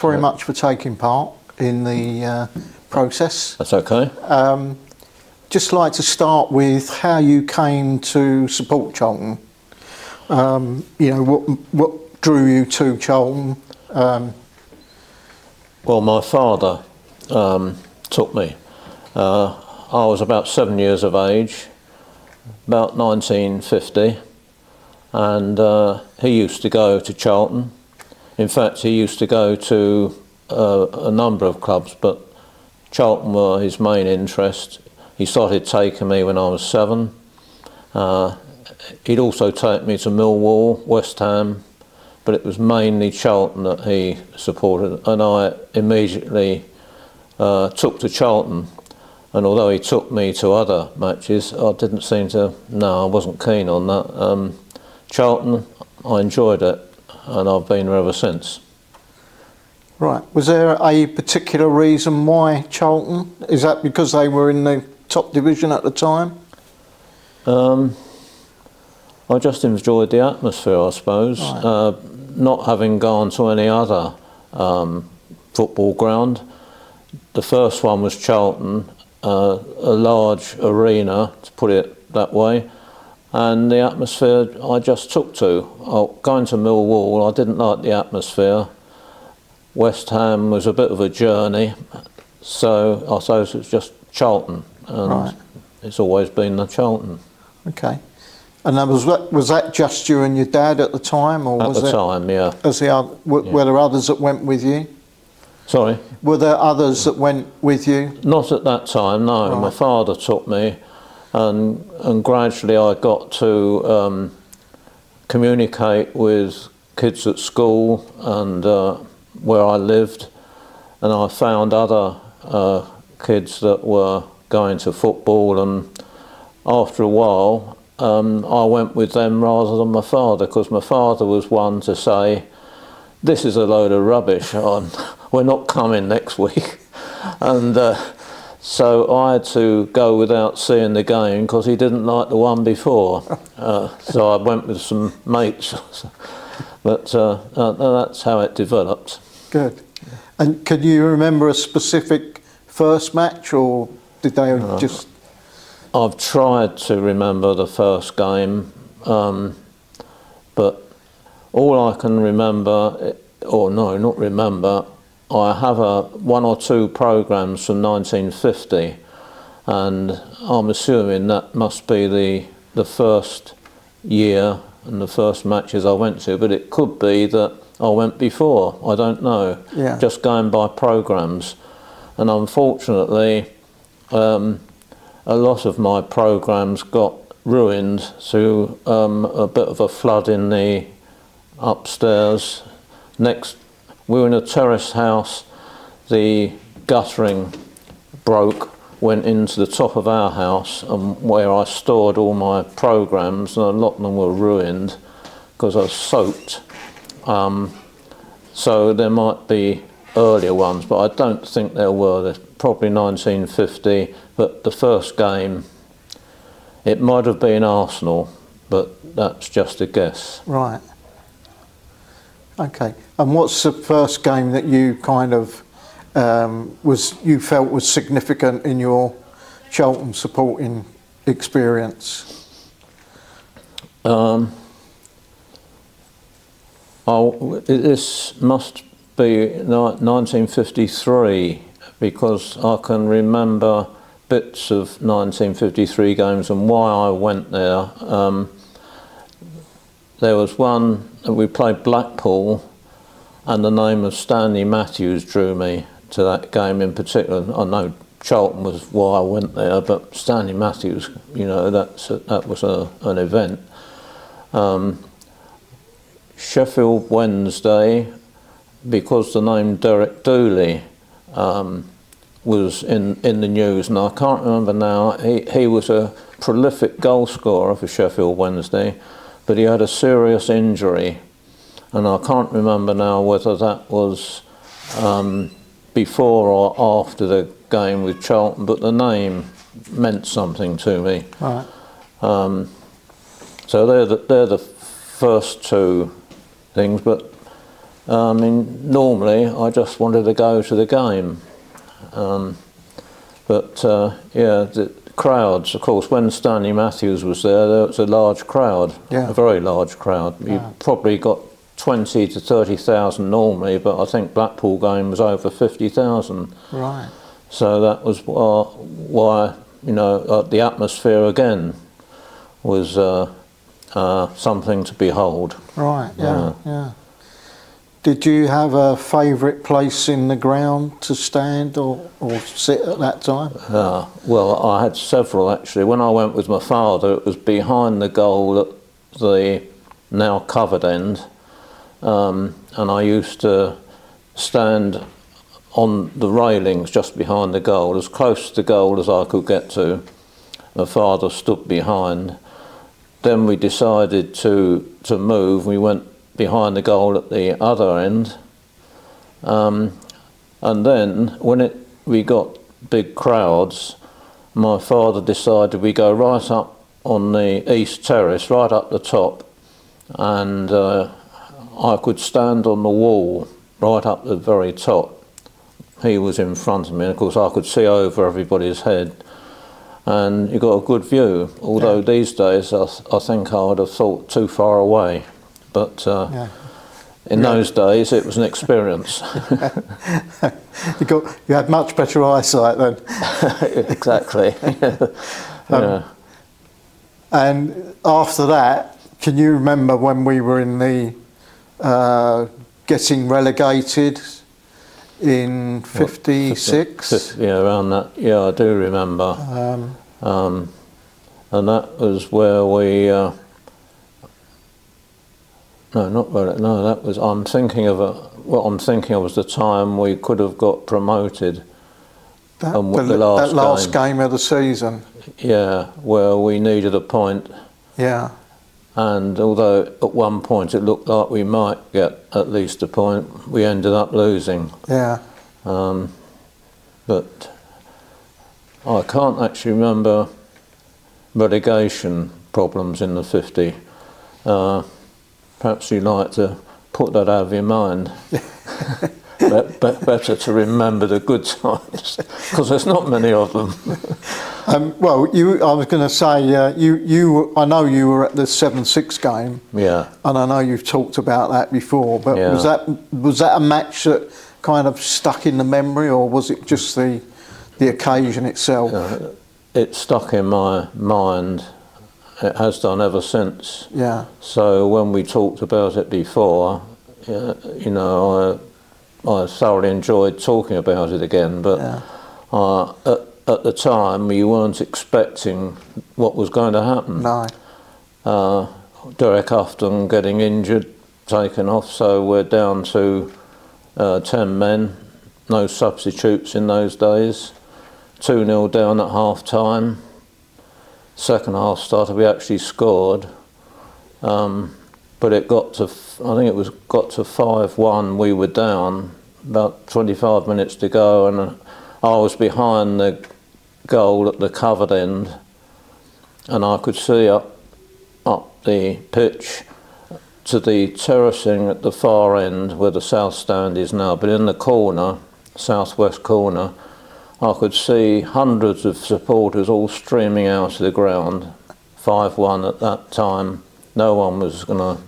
Very much for taking part in the process. That's okay. Just like to start with how you came to support Charlton. You know, what drew you to Charlton? Well, my father took me. I was about 7 years of age, about 1950, and he used to go to Charlton. In fact, he used to go to a number of clubs, but Charlton were his main interest. He started taking me when I was 7. He'd also take me to Millwall, West Ham, but it was mainly Charlton that he supported, and I immediately took to Charlton. And although he took me to other matches, I didn't seem to, no, I wasn't keen on that. Charlton, I enjoyed it, and I've been there ever since. Right. Was there a particular reason why Charlton? Is that because they were in the top division at the time? I just enjoyed the atmosphere, I suppose. Right. Not having gone to any other football ground. The first one was Charlton, a large arena, to put it that way. And the atmosphere I just took to. Going to Millwall, I didn't like the atmosphere. West Ham was a bit of a journey, so I suppose it's just Charlton, and Right. It's always been the Charlton. Okay. And that was that just you and your dad at the time, or At was the time, yeah. Were there others that went with you? Sorry? Were there others that went with you? Not at that time, no. Right. My father took me, and gradually I got to communicate with kids at school and where I lived, and I found other kids that were going to football, and after a while I went with them rather than my father, because my father was one to say, "This is a load of rubbish, we're not coming next week." And so I had to go without seeing the game because he didn't like the one before. So I went with some mates. But that's how it developed. Good. And can you remember a specific first match, or did they just... I've tried to remember the first game, but all I can remember, or no, not remember, I have one or two programmes from 1950, and I'm assuming that must be the first year and the first matches I went to, but it could be that I went before, I don't know. Yeah. Just going by programmes. And unfortunately, a lot of my programmes got ruined through a bit of a flood in the upstairs. We were in a terrace house, the guttering broke, went into the top of our house, and where I stored all my programmes, and a lot of them were ruined because I was soaked. So there might be earlier ones, but I don't think there were. There's probably 1950, but the first game, it might have been Arsenal, but that's just a guess. Right. Okay. And what's the first game that you kind of you felt was significant in your Charlton supporting experience? This must be 1953, because I can remember bits of 1953 games and why I went there. There was one that we played Blackpool, and the name of Stanley Matthews drew me to that game in particular. I know Charlton was why I went there, but Stanley Matthews, you know, that was an event. Sheffield Wednesday, because the name Derek Dooley was in the news, and I can't remember now. He was a prolific goal scorer for Sheffield Wednesday, but he had a serious injury, and I can't remember now whether that was before or after the game with Charlton, but the name meant something to me. Right. So they're the first two things, but I mean, normally I just wanted to go to the game. Yeah, the crowds, of course, when Stanley Matthews was there was a large crowd, Yeah. a very large crowd. You probably got 20 to 30,000 normally, but I think Blackpool game was over 50,000. Right. So that was why, you know, the atmosphere again was something to behold. Right, yeah. Did you have a favourite place in the ground to stand or sit at that time? Well, I had several actually. When I went with my father, it was behind the goal at the now covered end, and I used to stand on the railings just behind the goal, as close to the goal as I could get to. My father stood behind. Then we decided to move. We went behind the goal at the other end, and then when we got big crowds, my father decided we go right up on the east terrace, right up the top, and I could stand on the wall right up the very top. He was in front of me, and of course I could see over everybody's head, and you got a good view, although these days I think I would have thought too far away. But in those days, it was an experience. You had much better eyesight then. Exactly. Yeah. And after that, can you remember when we were in the getting relegated in 56? Yeah, around that. Yeah, I do remember. And that was where we. No, not really. No, that was. I'm thinking of what I'm thinking of was the time we could have got promoted. That last game of the season. Yeah, where we needed a point. Yeah. And although at one point it looked like we might get at least a point, we ended up losing. Yeah. But I can't actually remember relegation problems in the 50. Perhaps you'd like to put that out of your mind. Better to remember the good times, because there's not many of them. Well, I was going to say, I know you were at the 7-6 game. Yeah. And I know you've talked about that before, but Yeah. was that a match that kind of stuck in the memory, or was it just the occasion itself? It stuck in my mind. It has done ever since. Yeah. So when we talked about it before, you know, I thoroughly enjoyed talking about it again. But at the time, we weren't expecting what was going to happen. No. Derek Upton getting injured, taken off, so we're down to 10 men, no substitutes in those days. 2-0 down at half time. Second half started, we actually scored, but it got to, I think it was got to 5-1. We were down, about 25 minutes to go, and I was behind the goal at the covered end, and I could see up the pitch to the terracing at the far end where the south stand is now, but in the corner, southwest corner, I could see hundreds of supporters all streaming out of the ground. 5-1 at that time. No one was going to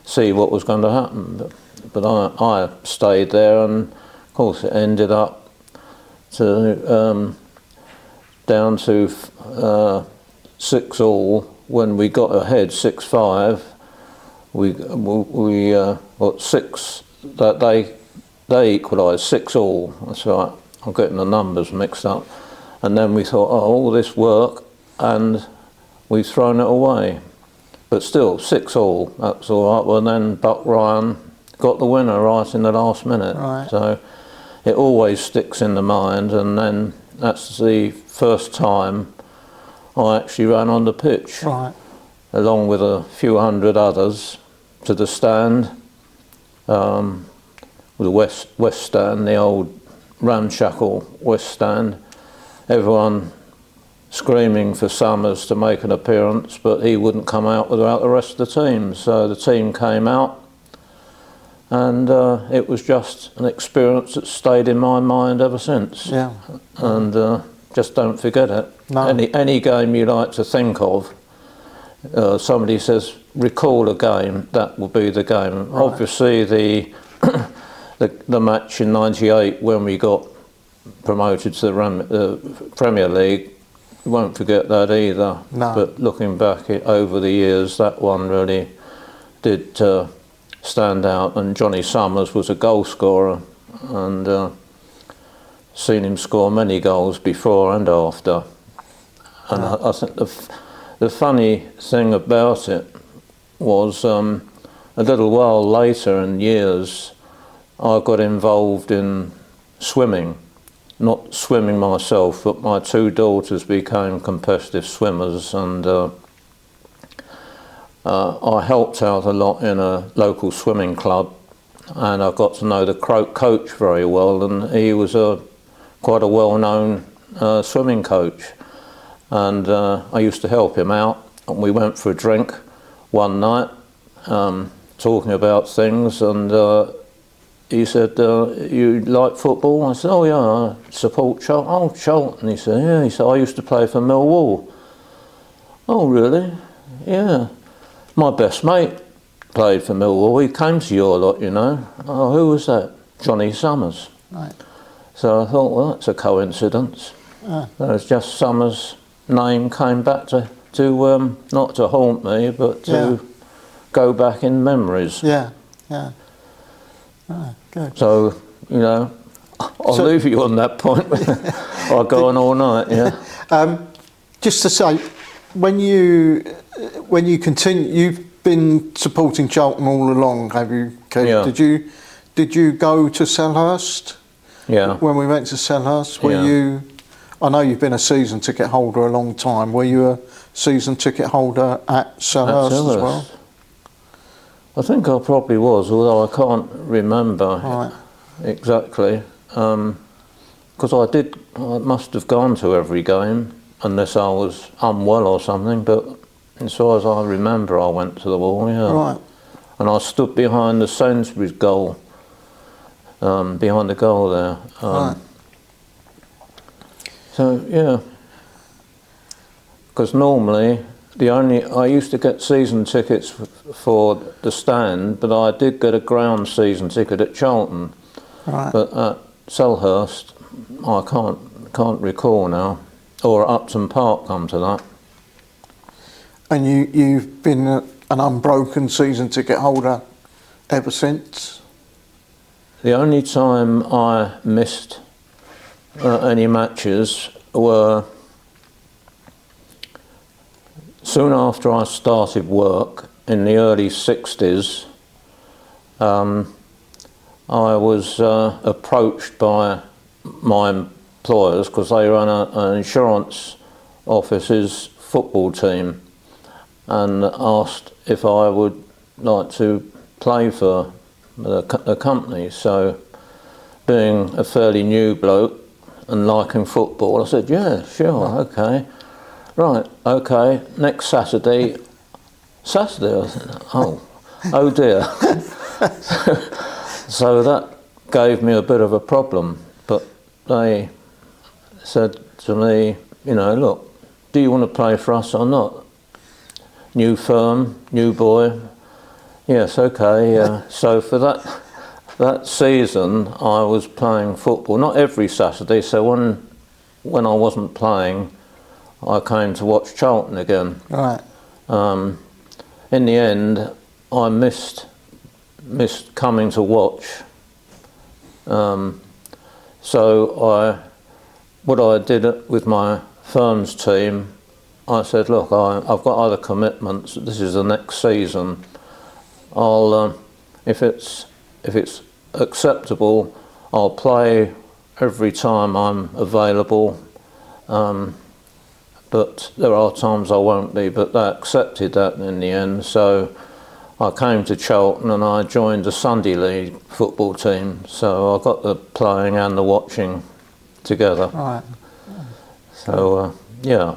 see what was going to happen. But I stayed there, and of course it ended up to down to 6-6 when we got ahead 6-5. We got 6 that they equalised 6-6. That's right. I'm getting the numbers mixed up. And then we thought, oh, all this work, and we've thrown it away. But still, 6-6, that's all right. Well, then Buck Ryan got the winner right in the last minute. Right. So it always sticks in the mind, and then that's the first time I actually ran on the pitch. Right. Along with a few hundred others to the stand, the west stand, the old ramshackle west stand. Everyone screaming for Summers to make an appearance, but he wouldn't come out without the rest of the team. So the team came out, and it was just an experience that stayed in my mind ever since. Yeah. And just don't forget it. No. Any game you like to think of, somebody says, recall a game, that will be the game. Right. Obviously the match in '98 when we got promoted to the Premier League, you won't forget that either. No. But looking back over the years, that one really did stand out. And Johnny Summers was a goal scorer, and seen him score many goals before and after. And I think the funny thing about it was a little while later in years I got involved in swimming. Not swimming myself, but my two daughters became competitive swimmers, and I helped out a lot in a local swimming club, and I got to know the coach very well, and he was quite a well-known swimming coach, and I used to help him out, and we went for a drink one night talking about things, and he said, you like football? I said, oh yeah, I support Charlton. Oh, Charlton. He said, yeah. He said, I used to play for Millwall. Oh, really? Yeah. My best mate played for Millwall. He came to your lot, you know. Oh, who was that? Johnny Summers. Right. So I thought, well, that's a coincidence. It was just Summers' name came back to not to haunt me, but to go back in memories. Yeah, yeah. Oh, good. So, you know, I'll leave you on that point. I'll go on all night, yeah. Just to say, when you continue, you've been supporting Charlton all along, have you, Keith? Yeah. Did you go to Selhurst? Yeah. When we went to Selhurst, were Yeah. you? I know you've been a season ticket holder a long time. Were you a season ticket holder at Selhurst as well? I think I probably was, although I can't remember exactly. Because I must have gone to every game, unless I was unwell or something. But as far as I remember, I went to the Wall. Yeah. Right. And I stood behind the Sainsbury's goal, behind the goal there. Right. So yeah, because normally I used to get season tickets for the stand, but I did get a ground season ticket at Charlton. Right. But at Selhurst, I can't recall now, or at Upton Park, come to that. And you've been an unbroken season ticket holder ever since? The only time I missed any matches were soon after I started work in the early 60s. I was approached by my employers, because they run an insurance office's football team, and asked if I would like to play for the company. So, being a fairly new bloke and liking football, I said, yeah, sure, okay. Right, okay, next Saturday, I said, oh dear. So that gave me a bit of a problem, but they said to me, you know, look, do you want to play for us or not? New firm, new boy. Yes, okay. So for that season, I was playing football, not every Saturday. So when I wasn't playing, I came to watch Charlton again. Right. In the end, I missed coming to watch. So what I did with my firm's team, I said, look, I've got other commitments. This is the next season. I'll, if it's acceptable, I'll play every time I'm available. But there are times I won't be. But they accepted that in the end. So I came to Charlton and I joined the Sunday League football team. So I got the playing and the watching together. Right. So yeah.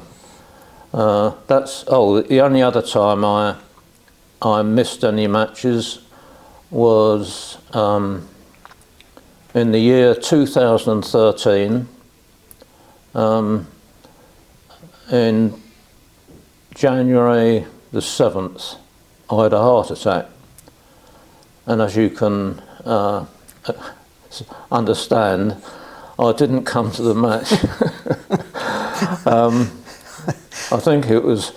The only other time I missed any matches was in the year 2013, in January the 7th, I had a heart attack. And as you can understand, I didn't come to the match. I think it was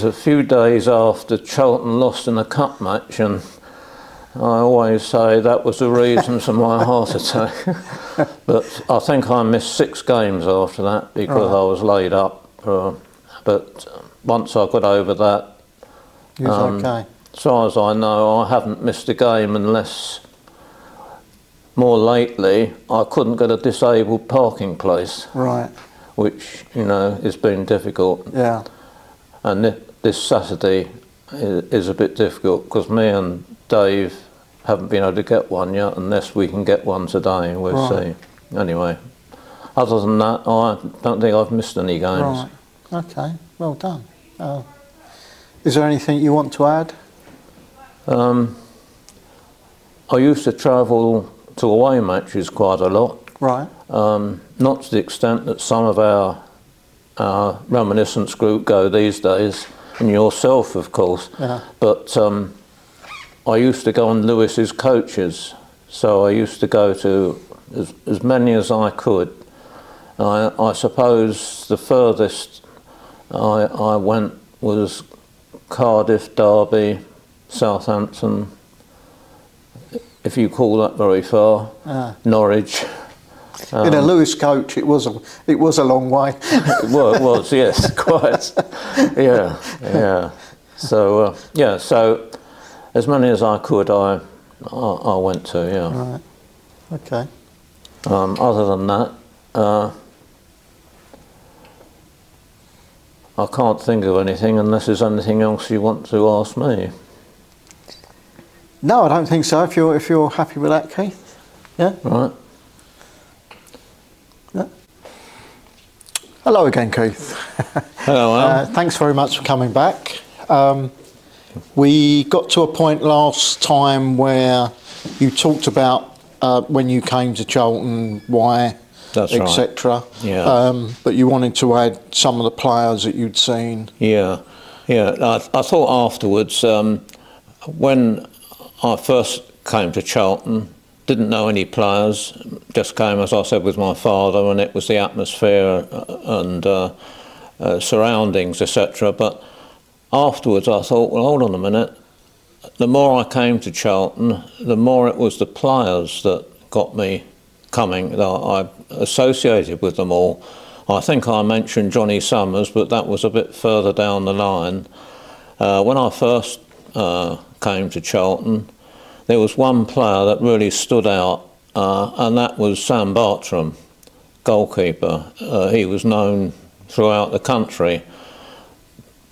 a few days after Charlton lost in a cup match, and I always say that was the reason for my heart attack. But I think I missed 6 games after that because I was laid up. But once I got over that, you was okay. As far as I know, I haven't missed a game unless, more lately, I couldn't get a disabled parking place. Right. Which, you know, has been difficult. Yeah. And this Saturday is a bit difficult because me and Dave haven't been able to get one yet, unless we can get one today. We'll see. Anyway, other than that, I don't think I've missed any games. Right. Okay. Well done. Is there anything you want to add? I used to travel to away matches quite a lot. Right. Not to the extent that some of our reminiscence group go these days, and yourself, of course. Yeah. But I used to go on Lewis's coaches, so I used to go to as many as I could. I suppose the furthest I went was Cardiff, Derby, Southampton, if you call that very far, Norwich. In a Lewis coach, it was a long way. It was, yes, quite. Yeah. So so as many as I could, I went to. Yeah. Right. Okay. Other than that, I can't think of anything unless there's anything else you want to ask me. No, I don't think so. If you're happy with that, Keith. Yeah. Right. Yeah. Hello again, Keith. Hello, Al. Thanks very much for coming back. We got to a point last time where you talked about when you came to Charlton, why, etc. Yeah. But you wanted to add some of the players that you'd seen. Yeah. I thought afterwards, when I first came to Charlton, didn't know any players, just came, as I said, with my father, and it was the atmosphere and surroundings, etc. But afterwards I thought, well, hold on a minute. The more I came to Charlton, the more it was the players that got me coming. I associated with them all. I think I mentioned Johnny Summers, but that was a bit further down the line. When I first came to Charlton, there was one player that really stood out, and that was Sam Bartram, goalkeeper. He was known throughout the country,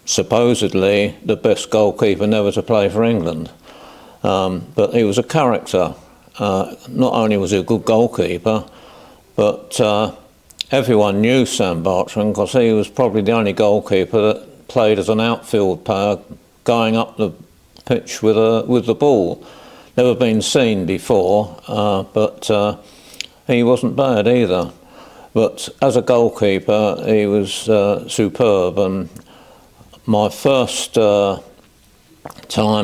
supposedly the best goalkeeper never to play for England. But he was a character. Not only was he a good goalkeeper, but everyone knew Sam Bartram because he was probably the only goalkeeper that played as an outfield player, going up the pitch with the ball. Never been seen before, but he wasn't bad either. But as a goalkeeper, he was superb. And my first time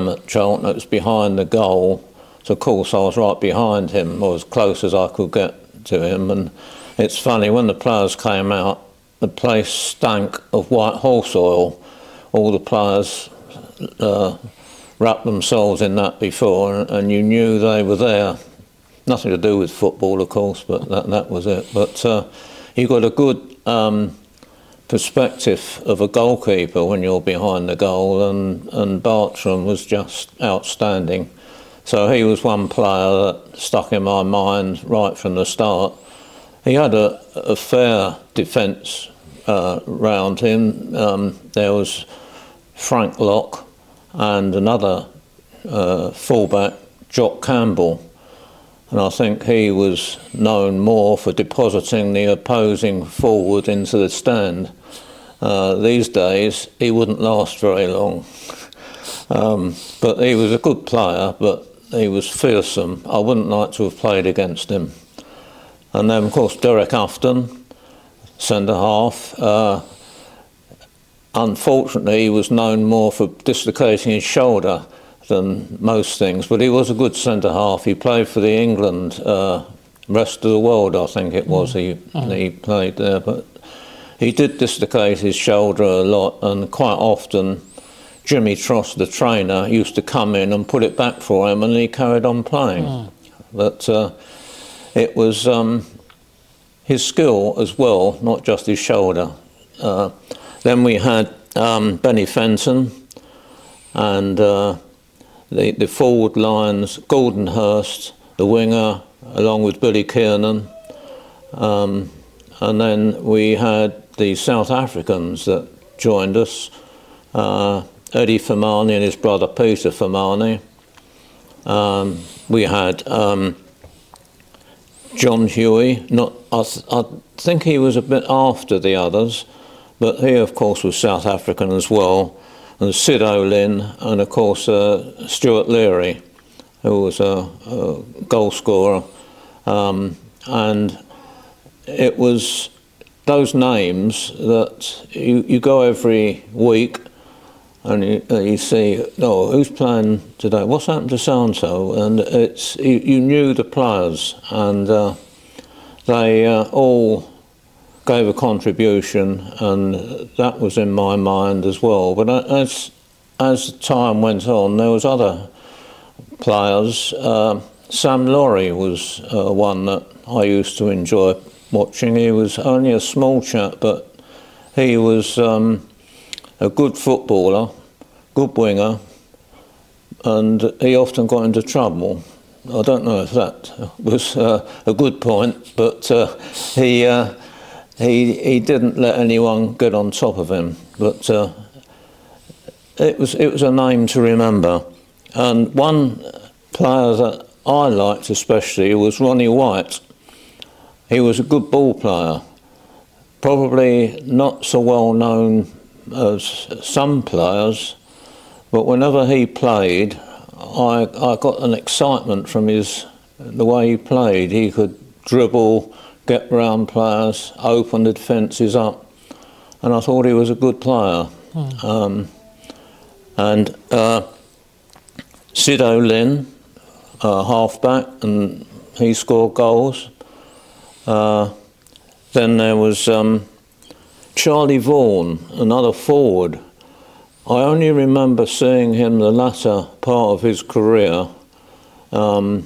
at Charlton, it was behind the goal. So of course I was right behind him, or as close as I could get to him. And it's funny, when the players came out, the place stank of white horse oil. All the players wrapped themselves in that before, and you knew they were there. Nothing to do with football, of course, but that was it. But you got a good perspective of a goalkeeper when you're behind the goal, and Bartram was just outstanding. So he was one player that stuck in my mind right from the start. He had a fair defence round him. There was Frank Locke and another fullback, Jock Campbell. And I think he was known more for depositing the opposing forward into the stand. These days, he wouldn't last very long. But he was a good player, but he was fearsome. I wouldn't like to have played against him. And then, of course, Derek Afton, centre-half. Unfortunately, he was known more for dislocating his shoulder than most things, but he was a good centre-half. He played for the England, rest of the world, I think it was, he played there. But he did dislocate his shoulder a lot, and quite often Jimmy Tross, the trainer, used to come in and put it back for him, and he carried on playing. But it was his skill as well, not just his shoulder. Then we had Benny Fenton, and the forward lines, Gordon Hurst, the winger, along with Billy Kiernan. And then we had the South Africans that joined us, Eddie Fermani and his brother Peter Fermani. We had John Huey. I think he was a bit after the others, but he, of course, was South African as well. And Sid O'Lynn, and of course Stuart Leary, who was a goal scorer. And it was those names that you go every week and you see, oh, who's playing today? What's happened to so-and-so? And you knew the players, and they all gave a contribution, and that was in my mind as well. But as time went on, there was other players. Sam Laurie was one that I used to enjoy watching. He was only a small chap, but he was a good footballer, good winger, and he often got into trouble. I don't know if that was a good point, but he didn't let anyone get on top of him. But it was a name to remember. And one player that I liked especially was Ronnie White. He was a good ball player, probably not so well known as some players, but whenever he played, I got an excitement from the way he played. He could dribble, get round players, open the defences up, and I thought he was a good player. And Sid O'Lynn, half-back, and he scored goals. Then there was Charlie Vaughan, another forward. I only remember seeing him the latter part of his career. I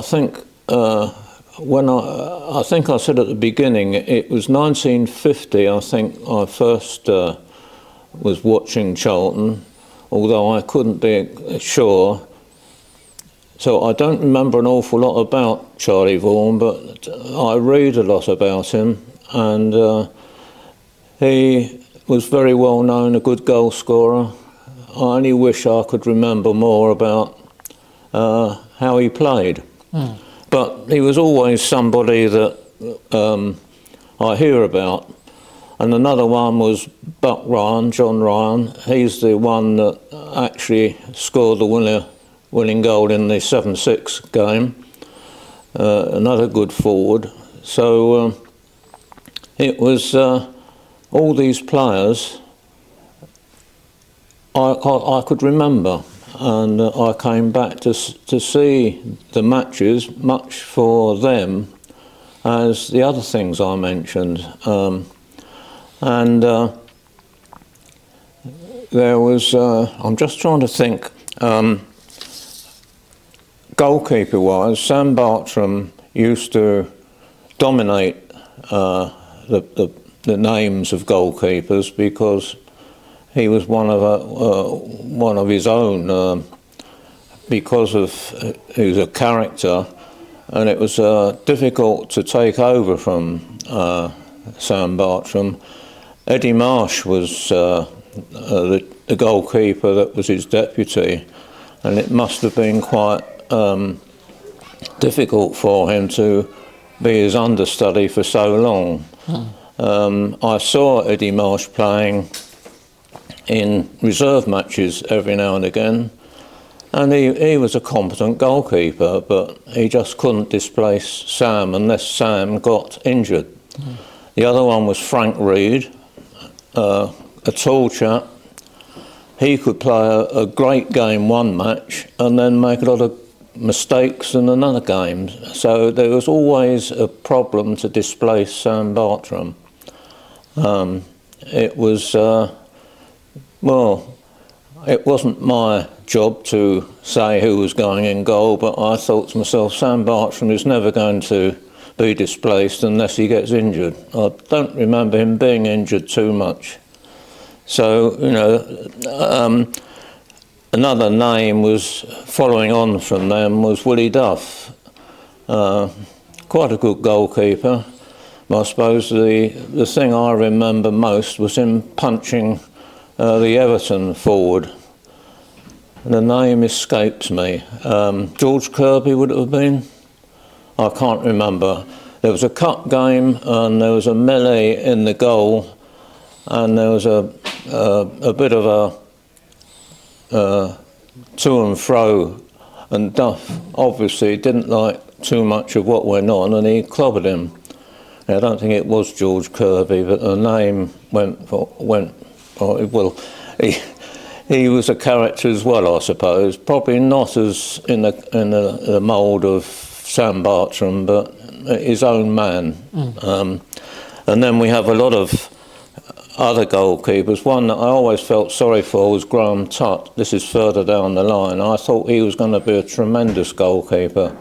think I think I said at the beginning, it was 1950. I think I first was watching Charlton, although I couldn't be sure. So I don't remember an awful lot about Charlie Vaughan, but I read a lot about him, and he was very well known, a good goal scorer. I only wish I could remember more about how he played. But he was always somebody that I hear about. And another one was Buck Ryan, John Ryan. He's the one that actually scored the winning goal in the 7-6 game. Another good forward. So it was all these players I could remember, and I came back to see the matches much for them as the other things I mentioned. And there was, I'm just trying to think, goalkeeper-wise, Sam Bartram used to dominate the names of goalkeepers because he was one of his own, because of he was a character, and it was difficult to take over from Sam Bartram. Eddie Marsh was the goalkeeper that was his deputy, and it must have been quite difficult for him to be his understudy for so long. I saw Eddie Marsh playing in reserve matches every now and again, And he was a competent goalkeeper, but he just couldn't displace Sam unless Sam got injured. The other one was Frank Reed, a tall chap. He could play a great game one match and then make a lot of mistakes in another game. So there was always a problem to displace Sam Bartram. It was, well, it wasn't my job to say who was going in goal, but I thought to myself, Sam Bartram is never going to be displaced unless he gets injured. I don't remember him being injured too much. So, you know, another name was, following on from them, was Willie Duff. Quite a good goalkeeper. I suppose the thing I remember most was him punching the Everton forward. The name escapes me. George Kirby would it have been? I can't remember. There was a cup game and there was a melee in the goal, and there was a bit of a to and fro, and Duff obviously didn't like too much of what went on, and he clobbered him. I don't think it was George Kirby, but the name went. Well, he was a character as well, I suppose. Probably not as in the mould of Sam Bartram, but his own man. And then we have a lot of other goalkeepers. One that I always felt sorry for was Graham Tutt. This is further down the line. I thought he was going to be a tremendous goalkeeper.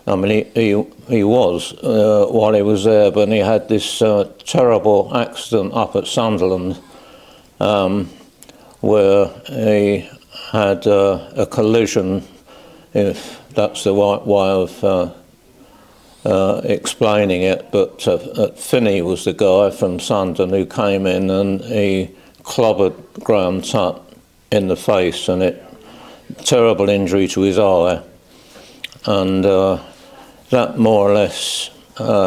I mean, he was while he was there, but he had this terrible accident up at Sunderland where he had a collision, if that's the right way of explaining it, but Finney was the guy from Sunderland who came in and he clobbered Graham Tutt in the face, and terrible injury to his eye, and that more or less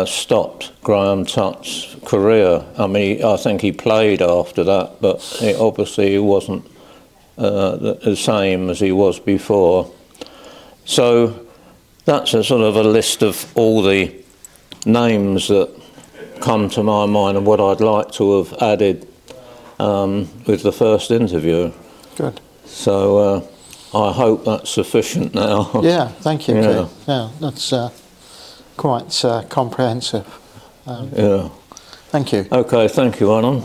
stopped Graham Tutt's career. I mean, I think he played after that, but obviously he wasn't the same as he was before. So that's a sort of a list of all the names that come to my mind and what I'd like to have added with the first interview. Good. So I hope that's sufficient now. Yeah, thank you. Yeah, yeah, that's quite comprehensive. Yeah. Thank you. Okay, thank you, Alan.